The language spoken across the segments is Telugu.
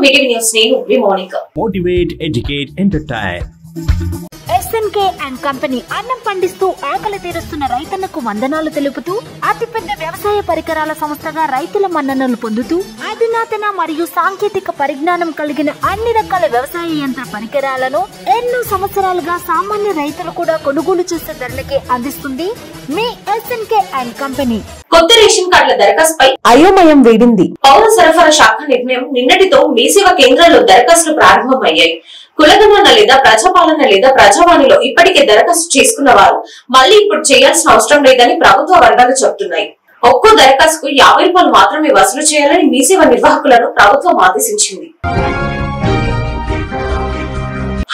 మీటివ్ న్యూస్ నేను విమోనిక. Motivate, educate, entertain. SNK and company అన్నం పండిస్తూ ఆకలి తీరుస్తున్న రైతన్నకు వందనాలు తెలుపుతూ అతిపెద్ద వ్యవసాయ పరికరాల సంస్థగా రైతుల మన్ననలు పొందుతూ అధునాతన మరియు సాంకేతిక పరిజ్ఞానం కలిగిన అన్ని రకాల వ్యవసాయ యంత్ర పరికరాలను ఎన్నో సంవత్సరాలుగా సామాన్య రైతులు కూడా కొనుగోలు చేసే ధరలకే అందిస్తుంది మీ SNK and కంపెనీ. కొత్త రేషన్ కార్డుల దరఖాస్తుపై అయోమయం వేడింది. పౌర సరఫరా శాఖ నిర్ణయం నిన్నటితో మీ సేవ కేంద్రాల్లో దరఖాస్తులు ప్రారంభమయ్యాయి. కులగణన లేదా ప్రజాపాలన లేదా ప్రజావాణిలో ఇప్పటికే దరఖాస్తు చేసుకున్న వారు మళ్లీ ఇప్పుడు చేయాల్సిన అవసరం లేదని ప్రభుత్వ వర్గాలు చెబుతున్నాయి. ఒక్కో దరఖాస్తుకు 50 రూపాయలు మాత్రమే వసూలు చేయాలని మీ సేవ నిర్వాహకులను ప్రభుత్వం ఆదేశించింది.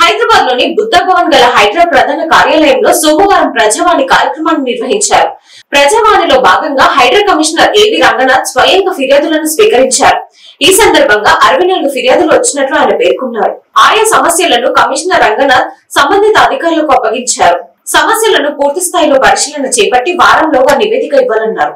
హైదరాబాద్ లోని బుద్ధ భవన్ గల హైదరాబాద్ ప్రధాన కార్యాలయంలో సోమవారం ప్రజావాణి కార్యక్రమాన్ని నిర్వహించారు. ప్రజావాణిలో భాగంగా హైడ్రా కమిషనర్ ఏవి రంగనాథ్ స్వయంగా ఫిర్యాదులను స్వీకరించారు. ఈ సందర్భంగా 64 ఫిర్యాదులు వచ్చినట్లు ఆయన పేర్కొన్నారు. ఆయా సమస్యలను కమిషనర్ రంగనాథ్ సంబంధిత అధికారులకు అప్పగించారు. సమస్యలను పూర్తి స్థాయిలో పరిశీలన చేపట్టి వారంలోగా నివేదిక ఇవ్వాలన్నారు.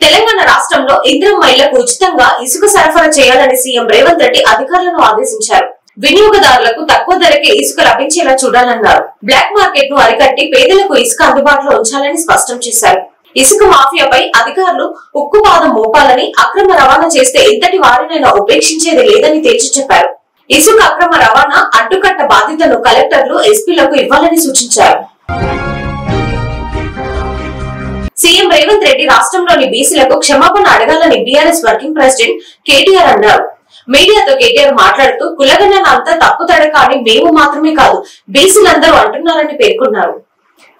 తెలంగాణ రాష్ట్రంలో ఇందిరమ్మ మహిళలకు ఉచితంగా ఇసుక సరఫరా చేయాలని సీఎం రేవంత్ రెడ్డి అధికారులను ఆదేశించారు. వినియోగదారులకు తక్కువ ధరకే ఇసుక లభించేలా చూడాలన్నారు. బ్లాక్ మార్కెట్ ను అరికట్టి పేదలకు ఇసుక అందుబాటులో ఉంచాలని స్పష్టం చేశారు. ఇసుక మాఫియాపై అధికారులు ఉక్కుపాదం మోపాలని, అక్రమ రవాణా చేస్తే ఎంతటి వారినైనా ఉపేక్షించేది లేదని తేల్చి చెప్పారు. ఇసుక అక్రమ రవాణా అడ్డుకట్ట బాధ్యతను కలెక్టర్లు, ఎస్పీలకు ఇవ్వాలని సూచించారు. సీఎం రేవంత్ రెడ్డి రాష్ట్రంలోని బీసీలకు క్షమాపణ అడగాలని బీఆర్ఎస్ వర్కింగ్ ప్రెసిడెంట్ కేటీఆర్ అన్నారు. మీడియాతో కేటీఆర్ మాట్లాడుతూ కులగణన అంతా తప్పుతడ కానీ మేము మాత్రమే కాదు బీసీలందరూ అంటున్నారని పేర్కొన్నారు.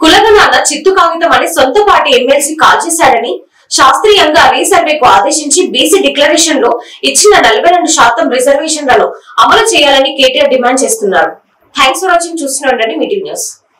కులగణన చిత్తు కాగితం అని సొంత పార్టీ ఎమ్మెల్సీ కాల్ చేశారని, శాస్త్రీయంగా రీసర్వేకు ఆదేశించి బీసీ డిక్లరేషన్ లో ఇచ్చిన 42% రిజర్వేషన్లను అమలు చేయాలని కేటీఆర్ డిమాండ్ చేస్తున్నారు. Thanks for watching. చూస్తూనే ఉండండి మీటివ్ న్యూస్.